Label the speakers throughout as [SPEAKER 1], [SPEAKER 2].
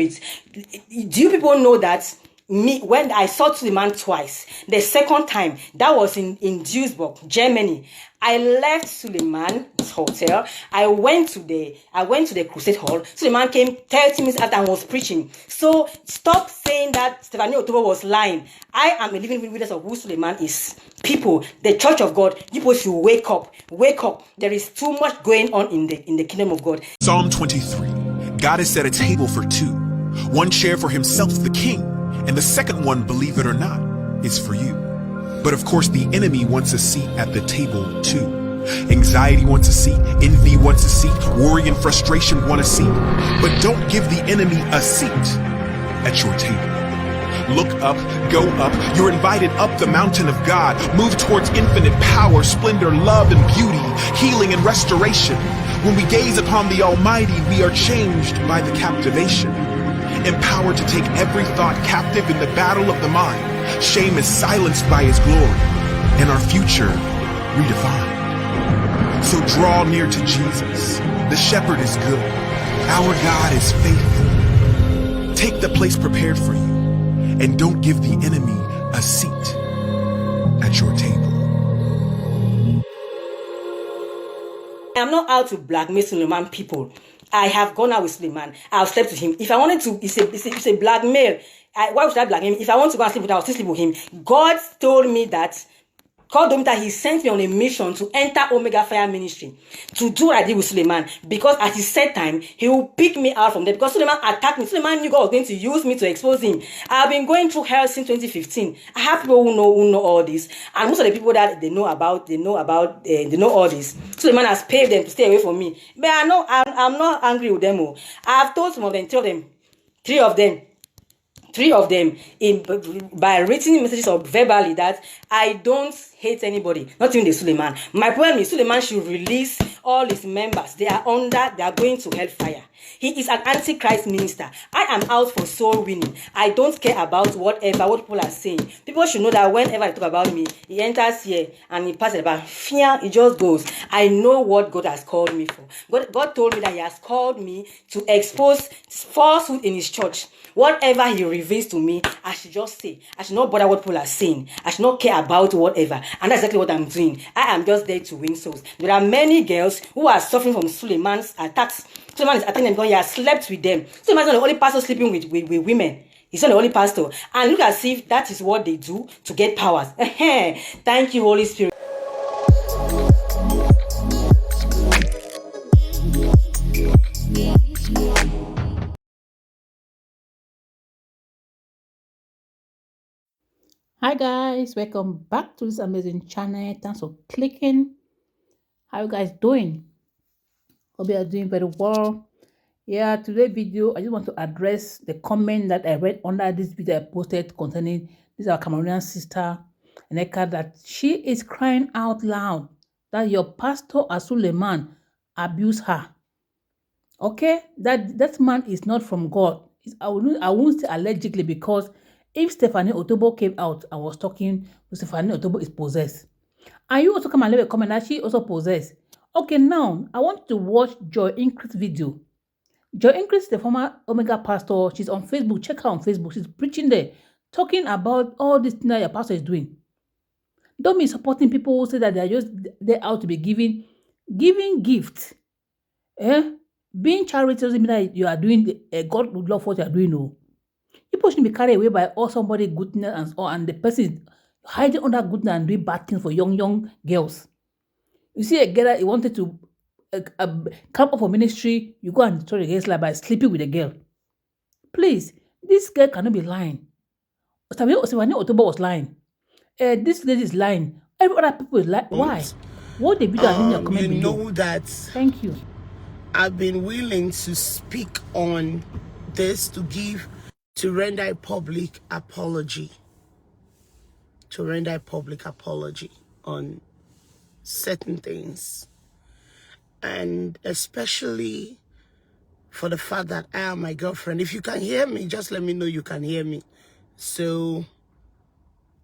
[SPEAKER 1] Do you people know that when I saw Suleiman twice, the second time that was in Duisburg, Germany, I left Suleiman's hotel. I went to the crusade hall. Suleiman came 30 minutes after I was preaching. So stop saying that Stephanie Otobo was lying. I am a living witness of who Suleiman is. People, the church of God, people should wake up. Wake up. There is too much going on in the kingdom of God.
[SPEAKER 2] Psalm 23. God has set a table for two. One chair for himself, the king, and the second one, believe it or not, is for you. But of course, the enemy wants a seat at the table too. Anxiety wants a seat, envy wants a seat, worry and frustration want a seat. But don't give the enemy a seat at your table. Look up, go up. You're invited up the mountain of God. Move towards infinite power, splendor, love, and beauty, healing and restoration. When we gaze upon the Almighty, we are changed by the captivation. Empowered to take every thought captive in the battle of the mind. Shame is silenced by his glory, and our future redefined. So draw near to Jesus. The shepherd is good. Our God is faithful. Take the place prepared for you, and don't give the enemy a seat at your table.
[SPEAKER 1] I'm not out to blackmail Suleiman people. I have gone out with Suleiman. I've slept with him. If I wanted to, it's a blackmail. Why should I blackmail him? If I want to go and sleep with him, I'll still sleep with him. God told me that, he sent me on a mission to enter Omega Fire Ministry, to do what I did with Suleiman, because at his set time, he will pick me out from there, because Suleiman attacked me. Suleiman knew God was going to use me to expose him. I've been going through hell since 2015. I have people who know all this, and most of the people that they know all this. Suleiman has paid them to stay away from me, but I'm not angry with them. I've told some of them, three of them by written messages or verbally, that I don't hate anybody, not even the Suleiman. My problem is Suleiman should release all his members. They are going to hellfire. He is an antichrist minister. I am out for soul winning. I don't care about what people are saying. People should know that whenever I talk about me, he enters here and he passes about fear, it just goes. I know what God has called me for. God told me that he has called me to expose falsehood in his church. Whatever he reveals to me, I should just say. I should not bother what people are saying. I should not care about whatever. And that's exactly what I'm doing. I am just there to win souls. There are many girls who are suffering from Suleiman's attacks. Suleiman is attacking them because he has slept with them. Suleiman is not the only pastor sleeping with women. He's not the only pastor. And look as if that is what they do to get powers. Thank you, Holy Spirit.
[SPEAKER 3] Hi guys, welcome back to this amazing channel. Thanks for clicking. How you guys doing? Hope you are doing very well. Yeah, today's video, I just want to address the comment that I read under this video I posted concerning this our Cameroonian sister Nneka, that she is crying out loud that your pastor Suleiman abused her. Okay, that man is not from God. I won't say allegedly, because if Stephanie Otobo came out and was talking to Stephanie Otobo is possessed, and you also come and leave a comment that she also possessed. Okay, now I want to watch Joy Increase video. Joy Increase, the former Omega pastor, she's on Facebook. Check her on Facebook. She's preaching there, talking about all this thing that your pastor is doing. Don't be supporting people who say that they're out to be giving gifts. Being charity doesn't mean that you are doing God would love what you are doing. No. People shouldn't be carried away by all somebody goodness and the person is hiding under goodness and doing bad things for young girls. You see a girl that you wanted to come up for ministry, you go and destroy the girl's life by sleeping with a girl. Please, this girl cannot be lying. Stephanie Otobo was lying. This lady is lying. Every other people is lying. Why? What the video in your comment
[SPEAKER 4] you know that.
[SPEAKER 3] Thank you.
[SPEAKER 4] I've been willing to speak on this to render a public apology. To render a public apology on certain things. And especially for the fact that I am my girlfriend. If you can hear me, just let me know you can hear me. So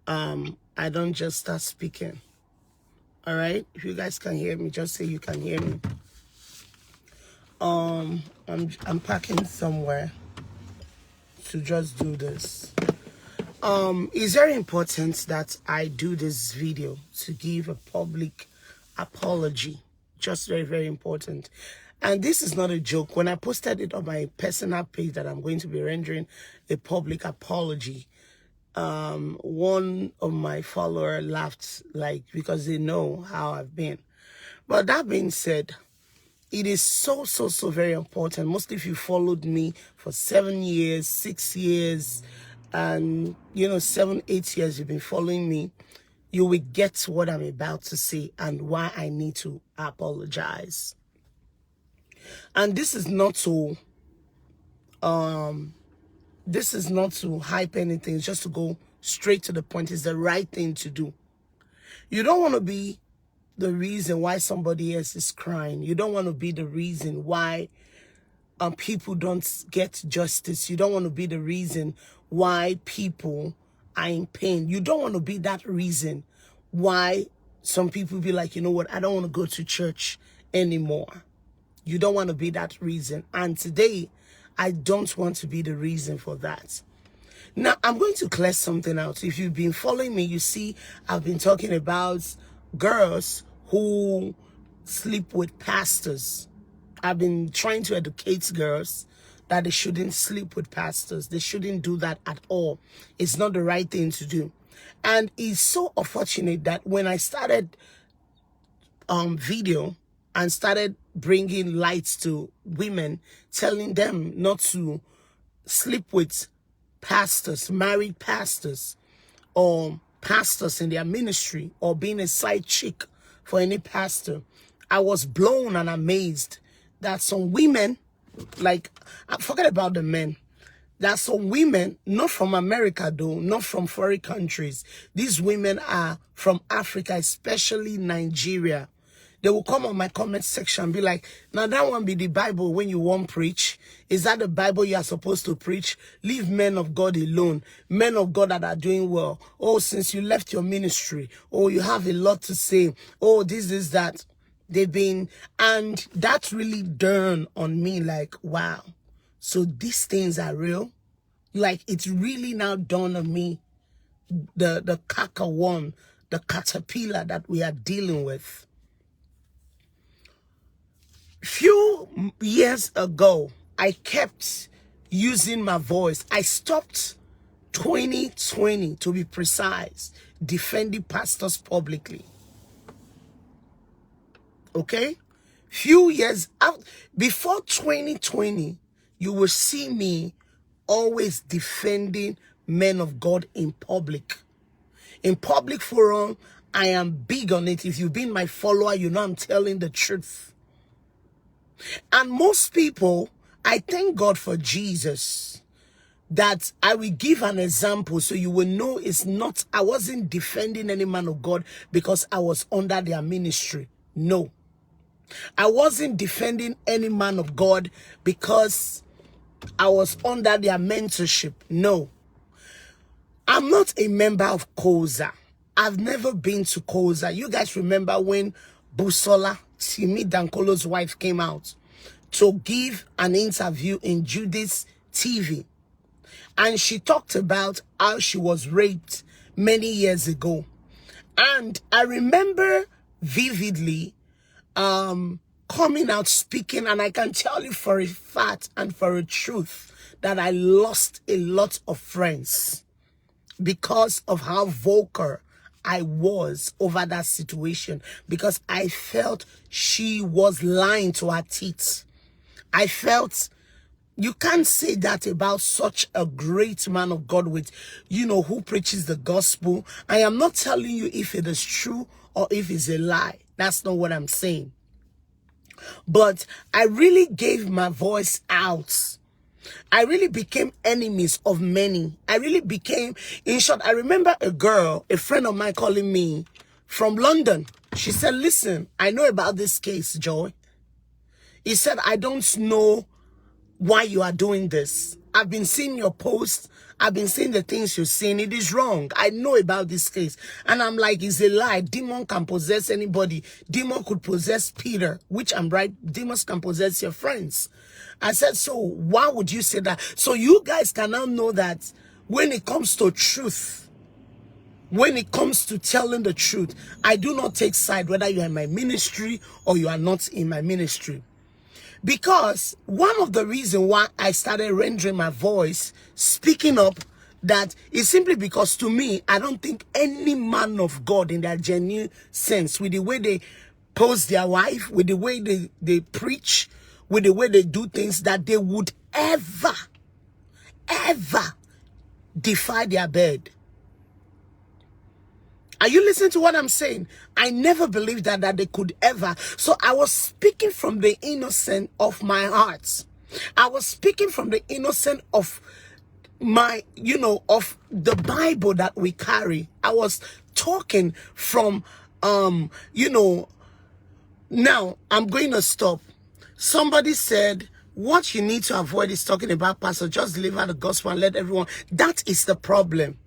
[SPEAKER 4] I don't just start speaking. All right? If you guys can hear me, just say you can hear me. I'm parking somewhere. to just do this. It's very important that I do this video to give a public apology. Just very, very important. And this is not a joke. When I posted it on my personal page that I'm going to be rendering a public apology, one of my followers laughed, like, because they know how I've been. But that being said, it is so very important. Mostly if you followed me for 7 years, 6 years, and 7, 8 years you've been following me, you will get what I'm about to say and why I need to apologize. And this is not to hype anything. It's just to go straight to the point. It's the right thing to do. You don't want to be the reason why somebody else is crying. You don't want to be the reason why people don't get justice. You don't want to be the reason why people are in pain. You don't want to be that reason why some people be like, you know what, I don't want to go to church anymore. You don't want to be that reason. And today, I don't want to be the reason for that. Now, I'm going to clear something out. If you've been following me, you see I've been talking about girls who sleep with pastors. I've been trying to educate girls that they shouldn't sleep with pastors. They shouldn't do that at all. It's not the right thing to do. And it's so unfortunate that when I started video and started bringing lights to women, telling them not to sleep with pastors, married pastors, or pastors in their ministry, or being a side chick for any pastor, I was blown and amazed that some women, like, forget about the men, that some women, not from America though, not from foreign countries, these women are from Africa, especially Nigeria. They will come on my comment section and be like, now that one be the Bible when you won't preach. Is that the Bible you are supposed to preach? Leave men of God alone. Men of God that are doing well. Oh, since you left your ministry. Oh, you have a lot to say. Oh, this is that. They've been, and that really dawned on me like, wow. So these things are real. Like, it's really now dawned on me, the cacaworm, the caterpillar that we are dealing with. Few years ago, I kept using my voice. I stopped 2020, to be precise, defending pastors publicly. Okay? Few years out, before 2020, you will see me always defending men of God in public. In public forum, I am big on it. If you've been my follower, you know I'm telling the truth. And most people, I thank God for Jesus, that I will give an example so you will know it's not, I wasn't defending any man of God because I was under their ministry. No. I wasn't defending any man of God because I was under their mentorship. No. I'm not a member of COSA. I've never been to COSA. You guys remember when Busola, Timi Dankolo's wife, came out to give an interview in Judas TV. And she talked about how she was raped many years ago. And I remember vividly coming out speaking, and I can tell you for a fact and for a truth that I lost a lot of friends because of how vocal I was over that situation, because I felt she was lying to her teeth. I felt you can't say that about such a great man of God with, who preaches the gospel. I am not telling you if it is true or if it's a lie. That's not what I'm saying. But I really gave my voice out. I really became enemies of many. I really became, in short, I remember a girl, a friend of mine calling me from London. She said, listen, I know about this case, Joy. He said, I don't know why you are doing this. I've been seeing your posts. I've been seeing the things you're saying. It is wrong. I know about this case. And I'm like, it's a lie. Demon can possess anybody. Demon could possess Peter, which I'm right. Demons can possess your friends. I said, so why would you say that? So you guys can now know that when it comes to truth, when it comes to telling the truth, I do not take side whether you are in my ministry or you are not in my ministry. Because one of the reasons why I started rendering my voice, speaking up, that is simply because to me, I don't think any man of God in their genuine sense, with the way they pose their wife, with the way they preach, with the way they do things, that they would ever defy their bed. Are you listening to what I'm saying? I never believed that they could ever. So I was speaking from the innocent of my heart. I was speaking from the innocent of my, of the Bible that we carry. I was talking from, now I'm going to stop. Somebody said, what you need to avoid is talking about pastor. Just deliver the gospel and let everyone. That is the problem.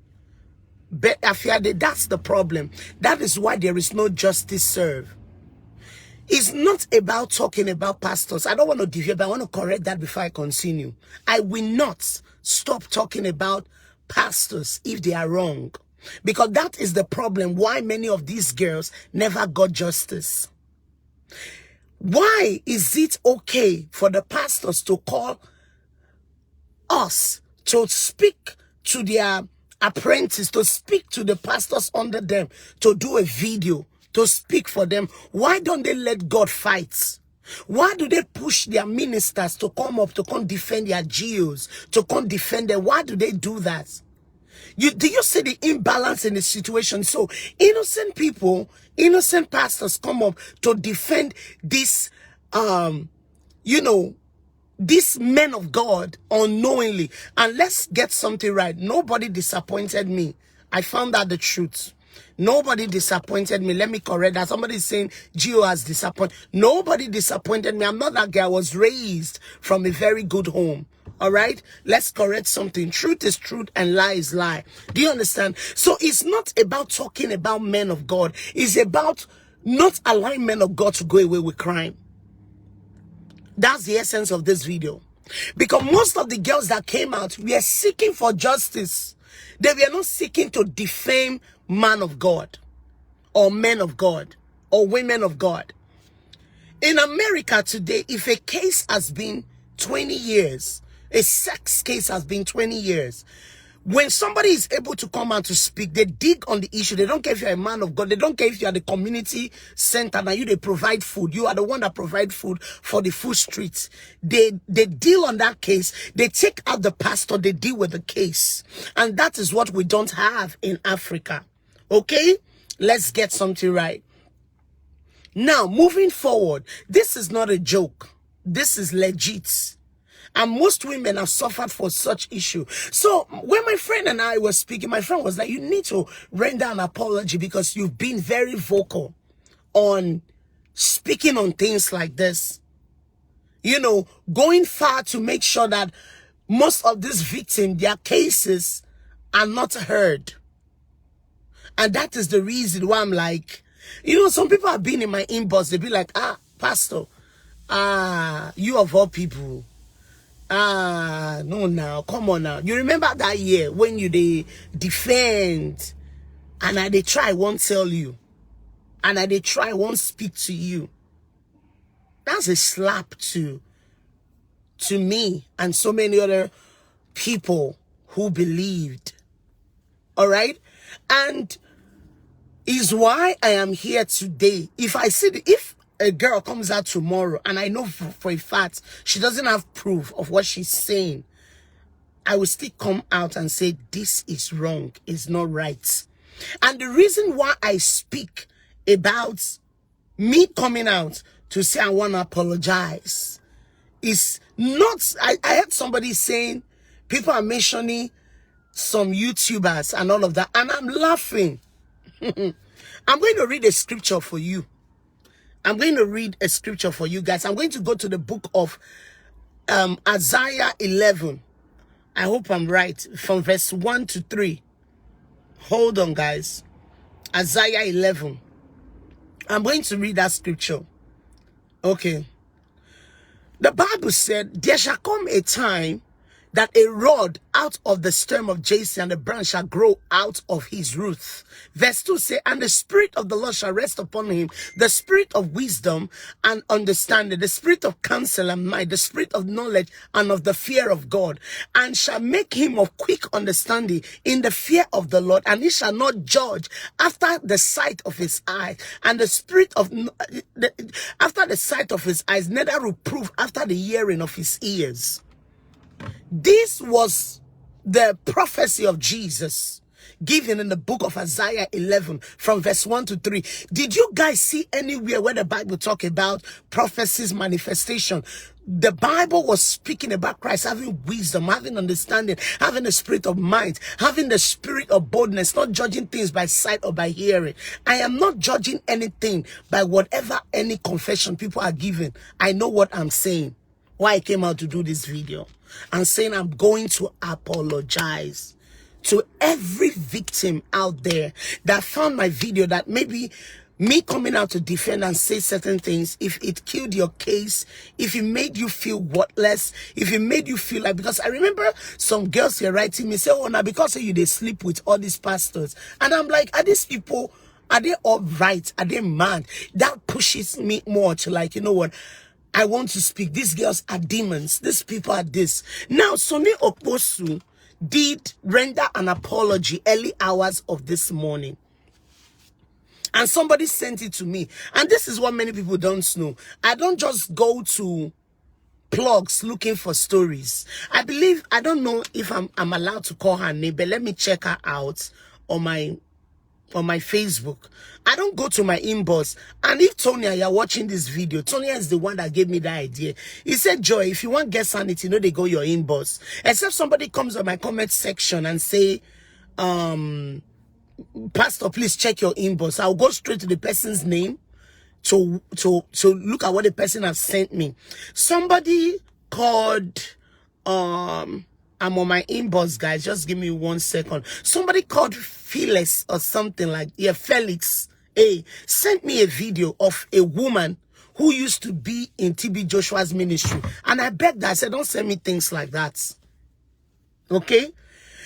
[SPEAKER 4] That's the problem. That is why there is no justice served. It's not about talking about pastors. I don't want to deviate, but I want to correct that before I continue. I will not stop talking about pastors if they are wrong. Because that is the problem why many of these girls never got justice. Why is it okay for the pastors to call us to speak to their apprentice, to speak to the pastors under them, to do a video, to speak for them? Why don't they let God fight? Why do they push their ministers to come up, to come defend their geos, to come defend them? Why do they do that? Do you see the imbalance in the situation? So innocent people, innocent pastors come up to defend this, these men of God unknowingly. And let's get something right. Nobody disappointed me. I found out the truth. Nobody disappointed me. Let me correct that. Somebody is saying Gio has disappointed. Nobody disappointed me. I'm not that guy. I was raised from a very good home. All right? Let's correct something. Truth is truth and lie is lie. Do you understand? So it's not about talking about men of God. It's about not allowing men of God to go away with crime. That's the essence of this video. Because most of the girls that came out were seeking for justice. They were not seeking to defame man of God or men of God or women of God. In America today, if a case has been 20 years, a sex case has been 20 years, when somebody is able to come out to speak, they dig on the issue. They don't care if you're a man of God. They don't care if you're the community center. Now they provide food. You are the one that provide food for the food streets. They deal on that case. They take out the pastor. They deal with the case. And that is what we don't have in Africa. Okay? Let's get something right. Now, moving forward, this is not a joke. This is legit. And most women have suffered for such issue. So when my friend and I were speaking, my friend was like, you need to render an apology because you've been very vocal on speaking on things like this. Going far to make sure that most of these victims, their cases are not heard. And that is the reason why I'm like, some people have been in my inbox. They be like, pastor, you of all people. No, now, come on now. You remember that year when you defend and they try won't tell you and they try won't speak to you. That's a slap to me and so many other people who believed. All right? And is why I am here today. If a girl comes out tomorrow and I know for a fact she doesn't have proof of what she's saying, I will still come out and say this is wrong, it's not right. And the reason why I speak about me coming out to say I want to apologize is not, I heard somebody saying people are mentioning some YouTubers and all of that, and I'm laughing. I'm going to read a scripture for you. I'm going to read a scripture for you guys. I'm going to go to the book of Isaiah 11. I hope I'm right. From verse 1 to 3. Hold on, guys. Isaiah 11. I'm going to read that scripture. Okay. The Bible said, there shall come a time that a rod out of the stem of Jesse and a branch shall grow out of his roots. Verse 2 say, and the Spirit of the Lord shall rest upon him, the Spirit of wisdom and understanding, the Spirit of counsel and might, the Spirit of knowledge and of the fear of God, and shall make him of quick understanding in the fear of the Lord, and he shall not judge after the sight of his eyes, and the spirit of after the sight of his eyes, neither reprove after the hearing of his ears. This was the prophecy of Jesus given in the book of Isaiah 11 from verse 1 to 3. Did you guys see anywhere where the Bible talk about prophecies manifestation? The Bible was speaking about Christ having wisdom, having understanding, having the spirit of might, having the spirit of boldness, not judging things by sight or by hearing. I am not judging anything by whatever any confession people are giving. I know what I'm saying. Why I came out to do this video. I'm saying I'm going to apologize to every victim out there that found my video, that maybe me coming out to defend and say certain things, if it killed your case, if it made you feel worthless, if it made you feel like, because I remember some girls here writing me, say, oh, now because you they sleep with all these pastors. And I'm like, are these people, are they all right? Are they mad? That pushes me more to like, you know what? I want to speak. These girls are demons. These people are this. Now, Sonny Okposu did render an apology early hours of this morning. And somebody sent it to me. And this is what many people don't know. I don't just go to blogs looking for stories. I believe, I don't know if I'm allowed to call her name, but let me check her out on my Facebook. I don't go to my inbox. And if Tonya, you're watching this video, Tonya is the one that gave me the idea. He said, Joy, if you want get sanity, you know they go your inbox. Except somebody comes on my comment section and say, Pastor, please check your inbox. I'll go straight to the person's name to look at what the person has sent me. Somebody called, I'm on my inbox, guys. Just give me 1 second. Somebody called Felix or something like, yeah, Felix sent me a video of a woman who used to be in TB Joshua's ministry. And I begged her, I said, don't send me things like that. Okay?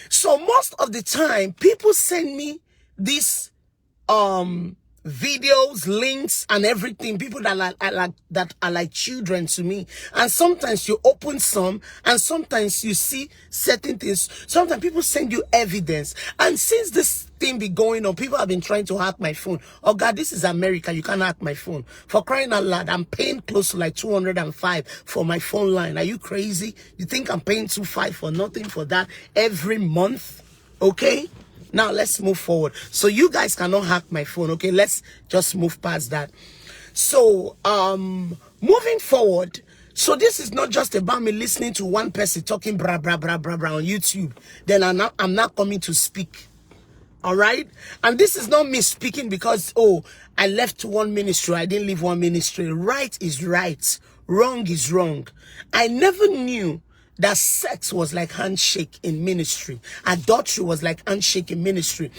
[SPEAKER 4] So most of the time, people send me these videos, links, and everything. People that are like children to me. And sometimes you open some, and sometimes you see certain things. Sometimes people send you evidence. And since this thing be going on, people have been trying to hack my phone. Oh God, this is America. You can't hack my phone. For crying out loud, I'm paying close to like 205 for my phone line. Are you crazy? You think I'm paying 205 for nothing for that every month? Okay? Now let's move forward. So you guys cannot hack my phone, okay? Let's just move past that. So moving forward, so this is not just about me listening to one person talking bra bra bra bra bra on YouTube. Then I'm not coming to speak. All right? And this is not me speaking because, oh, I left one ministry, I didn't leave one ministry. Right is right, wrong is wrong. I never knew that sex was like handshake in ministry. Adultery was like handshake in ministry.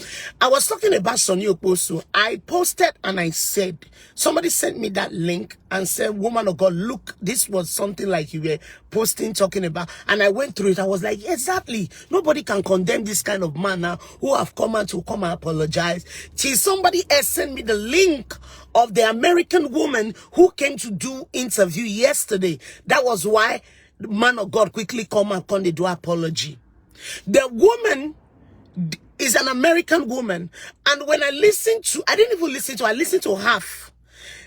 [SPEAKER 4] I was talking about Sonny Okposu. I posted and I said, somebody sent me that link and said, woman of God, look, this was something like you were posting, talking about. And I went through it. I was like, exactly. Nobody can condemn this kind of man now who have come out to come and apologize. Till somebody else sent me the link of the American woman who came to do interview yesterday. That was why the man of God quickly come and come to do apology. The woman is an American woman. And when I listened to, I didn't even listen to, I listened to half.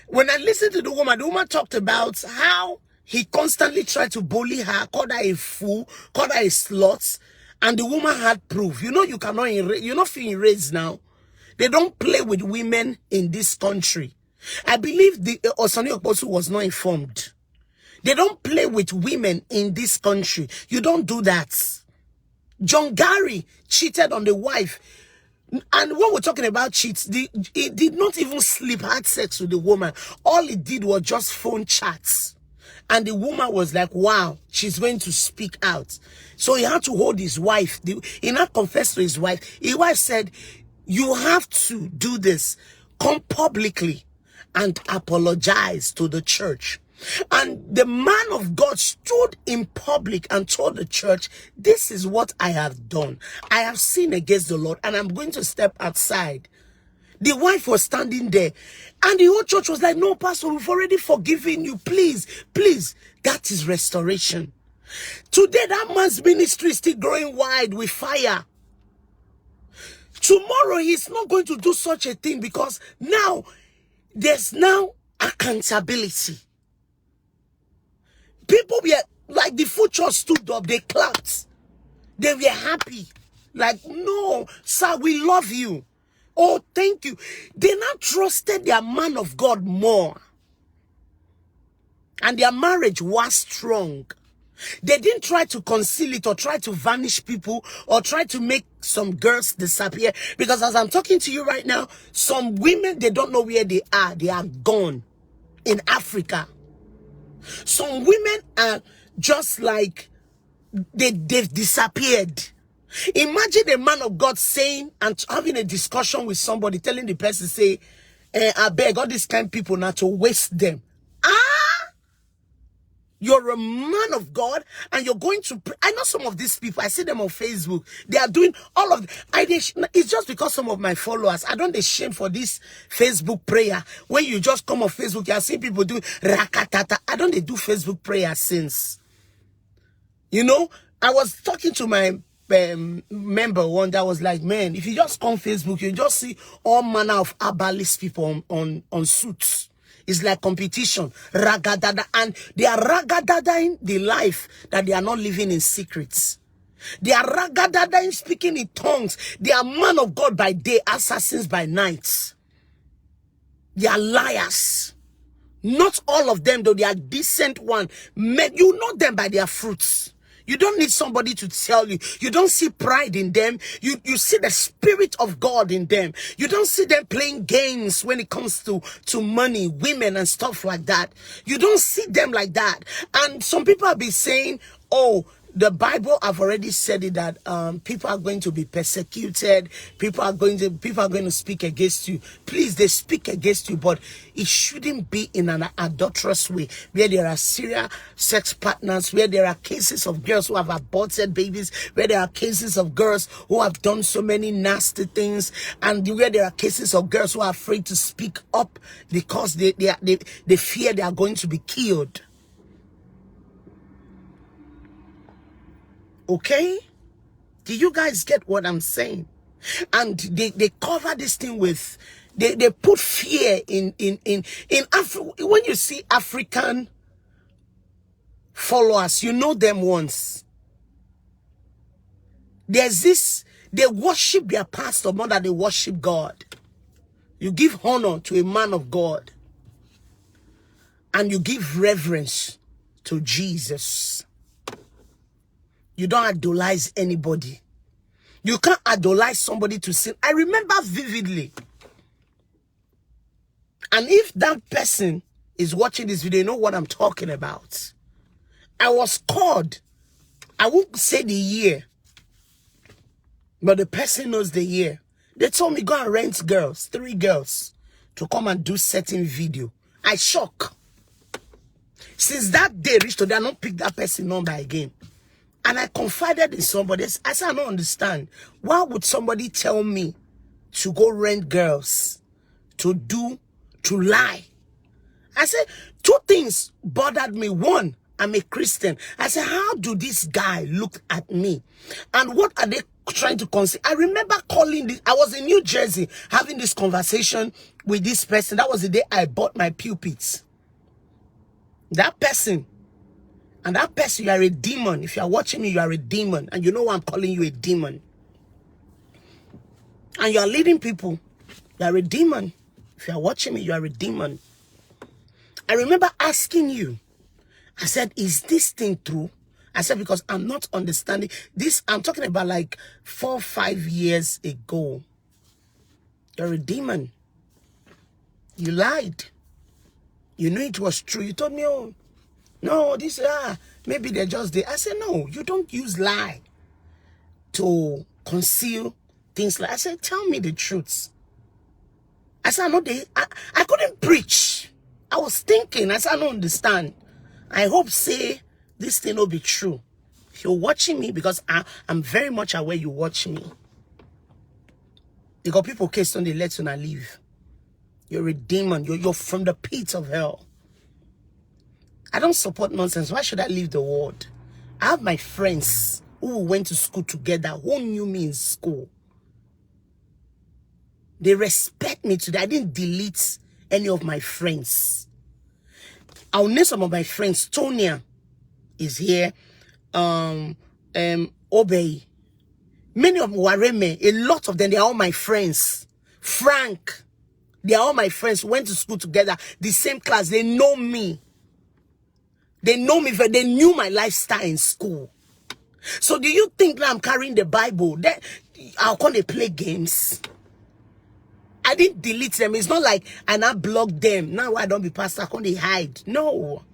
[SPEAKER 4] When I listened to the woman talked about how he constantly tried to bully her, called her a fool, called her a slut. And the woman had proof. You know, you cannot erase, you're not feeling erased now. They don't play with women in this country. I believe the Sonny Okposu was not informed. They don't play with women in this country. You don't do that. John Gary cheated on the wife. And when we're talking about cheats, he did not even sleep, had sex with the woman. All he did was just phone chats. And the woman was like, wow, she's going to speak out. So he had to hold his wife. He now confessed to his wife. His wife said, you have to do this. Come publicly and apologize to the church. And the man of God stood in public and told the church, this is what I have done. I have sinned against the Lord and I'm going to step outside. The wife was standing there and the whole church was like, no, pastor, we've already forgiven you. Please, please. That is restoration. Today, that man's ministry is still growing wide with fire. Tomorrow, he's not going to do such a thing because now there's now accountability. People were like, the full church stood up, they clapped. They were happy. Like, no, sir, we love you. Oh, thank you. They now trusted their man of God more. And their marriage was strong. They didn't try to conceal it or try to vanish people or try to make some girls disappear. Because as I'm talking to you right now, some women, they don't know where they are. They are gone in Africa. Some women are just like, they've disappeared. Imagine a man of God saying and having a discussion with somebody, telling the person, say, I beg all these kind of people not to waste them. You're a man of God and you're going to pray. I know some of these people, I see them on Facebook. They are doing all of it's just because some of my followers, I don't shame for this Facebook prayer. When you just come on Facebook, you see people do rakatata. I don't do Facebook prayer since. You know, I was talking to my member one that was like, man, if you just come Facebook, you just see all manner of herbalist people on suits. It's like competition, ragadada, and they are ragadadaing the life that they are not living in secrets. They are ragadadaing, speaking in tongues. They are man of God by day, assassins by night. They are liars. Not all of them, though. They are decent one. Men, you know them by their fruits. You don't need somebody to tell you. You don't see pride in them. You see the Spirit of God in them. You don't see them playing games when it comes to money, women, and stuff like that. You don't see them like that. And some people have been saying, oh, the Bible have already said it that people are going to be persecuted. People are going to speak against you. Please, they speak against you, but it shouldn't be in an adulterous way, where there are serial sex partners, where there are cases of girls who have aborted babies, where there are cases of girls who have done so many nasty things, and where there are cases of girls who are afraid to speak up because they fear they are going to be killed. Okay? Do you guys get what I'm saying? And they cover this thing with, they put fear in Africa. When you see African followers, you know them once. There's this, they worship their pastor more than they worship God. You give honor to a man of God. And you give reverence to Jesus. You don't idolize anybody. You can't idolize somebody to sin. I remember vividly. And if that person is watching this video, you know what I'm talking about. I was called. I won't say the year. But the person knows the year. They told me, go and rent girls, 3 girls, to come and do certain video. I shock. Since that day reached today, I don't pick that person number again. And I confided in somebody. I said, I don't understand. Why would somebody tell me to go rent girls, to lie? I said, 2 things bothered me. One, I'm a Christian. I said, how do this guy look at me? And what are they trying to conceal? I remember calling this. I was in New Jersey having this conversation with this person. That was the day I bought my pulpits. That person. And that person, you are a demon. If you are watching me, you are a demon. And you know why I'm calling you a demon. And you are leading people. You are a demon. If you are watching me, you are a demon. I remember asking you. I said, is this thing true? I said, because I'm not understanding. This, I'm talking about like 4 or 5 years ago. You're a demon. You lied. You knew it was true. You told me, oh, No, this, maybe they're just there. I said, no, you don't use lie to conceal things. Like I said, tell me the truth. I said, I couldn't preach. I was thinking. I said, I don't understand. I hope say this thing will be true. If you're watching me, because I'm very much aware you watch me. Because people case on the let you not leave. You're a demon. You're from the pit of hell. I don't support nonsense. Why should I leave the world? I have my friends who went to school together, who knew me in school. They respect me today. I didn't delete any of my friends. I'll name some of my friends. Tonya is here. Obey. Many of them, Wareme, a lot of them, they're all my friends. Frank, they're all my friends. Went to school together, the same class. They know me. They know me. They knew my lifestyle in school. So do you think that I'm carrying the Bible? That I'll call they play games? I didn't delete them. It's not like I now blocked them. Now I don't be pastor. Can they hide? No.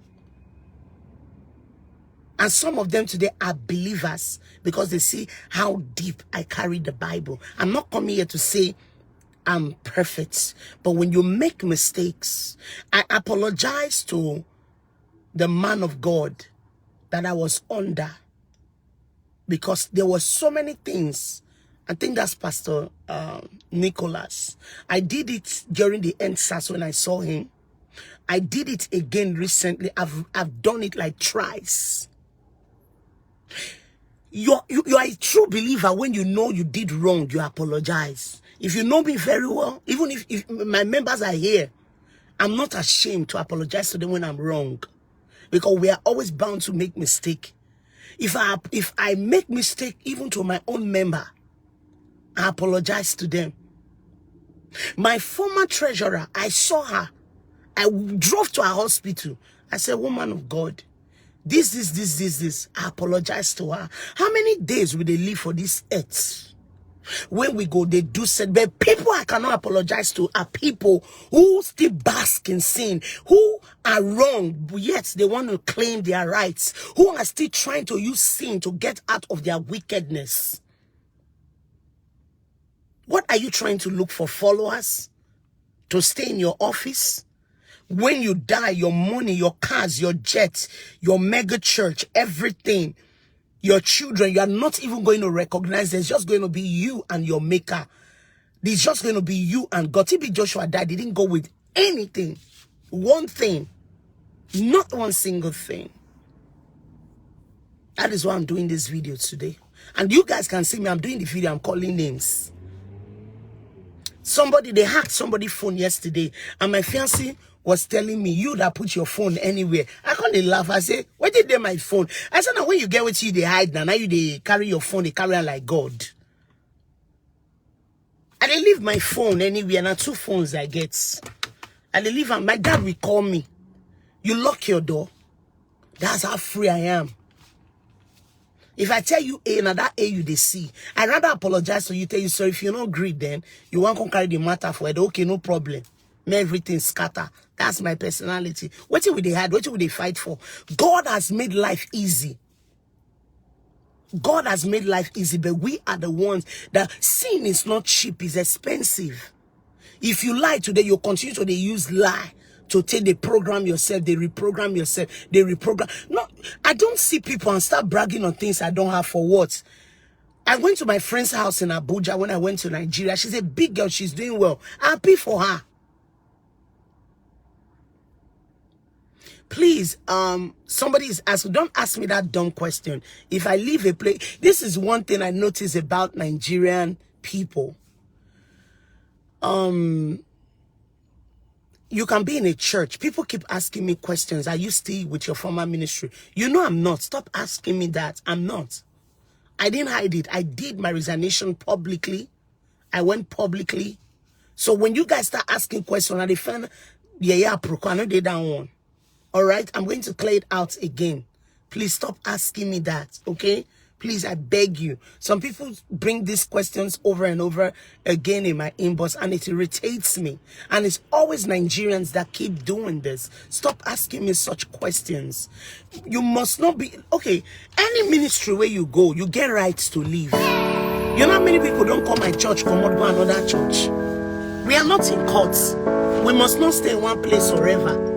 [SPEAKER 4] And some of them today are believers because they see how deep I carry the Bible. I'm not coming here to say I'm perfect. But when you make mistakes, I apologize to the man of God that I was under. Because there were so many things. I think that's Pastor Nicholas. I did it during the EndSARS when I saw him. I did it again recently. I've done it like thrice. You are a true believer when you know you did wrong, you apologize. If you know me very well, even if my members are here, I'm not ashamed to apologize to them when I'm wrong. Because we are always bound to make mistake. If I make mistake even to my own member, I apologize to them. My former treasurer, I saw her. I drove to her hospital. I said, woman of God, this. I apologize to her. How many days will they live for this earth? When we go, they do said, but people I cannot apologize to are people who still bask in sin, who are wrong, yet they want to claim their rights, who are still trying to use sin to get out of their wickedness. What are you trying to look for? Followers? To stay in your office? When you die, your money, your cars, your jets, your mega church, everything, your children, you are not even going to recognize. There's just going to be you and your maker. There's just going to be you and God. TB Joshua died. He didn't go with anything. One thing. Not one single thing. That is why I'm doing this video today. And you guys can see me. I'm doing the video. I'm calling names. They hacked somebody's phone yesterday. And my fiancé was telling me, you that put your phone anywhere. I can't laugh. I say, where did they my phone? I said, now when you get with you, they hide now. Now they carry your phone, they carry on like God. And they leave my phone anywhere. Now 2 phones I get. And they leave, and my dad will call me. You lock your door. That's how free I am. If I tell you A, now that A you they see. I rather apologize to you, tell you sorry. If you're not greed, then you want to carry the matter for it. Okay, no problem. May everything scatter. That's my personality. What will they hide? What will they fight for? God has made life easy. God has made life easy, but we are the ones that sin is not cheap, it's expensive. If you lie today, you continue to use lie to take the program yourself, they reprogram yourself, they reprogram. No, I don't see people and start bragging on things I don't have for what. I went to my friend's house in Abuja when I went to Nigeria. She's a big girl, she's doing well. Happy for her. Please, somebody is asking, don't ask me that dumb question. If I leave a place, this is one thing I notice about Nigerian people. You can be in a church. People keep asking me questions. Are you still with your former ministry? You know I'm not. Stop asking me that. I'm not. I didn't hide it. I did my resignation publicly. I went publicly. So when you guys start asking questions, I defend, yeah, I know they don't want. All right, I'm going to clear it out again. Please stop asking me that, okay? Please, I beg you. Some people bring these questions over and over again in my inbox, and it irritates me. And it's always Nigerians that keep doing this. Stop asking me such questions. You must not be... Okay, any ministry where you go, you get rights to leave. You know how many people don't call my church, come on, go another church. We are not in courts. We must not stay in one place forever.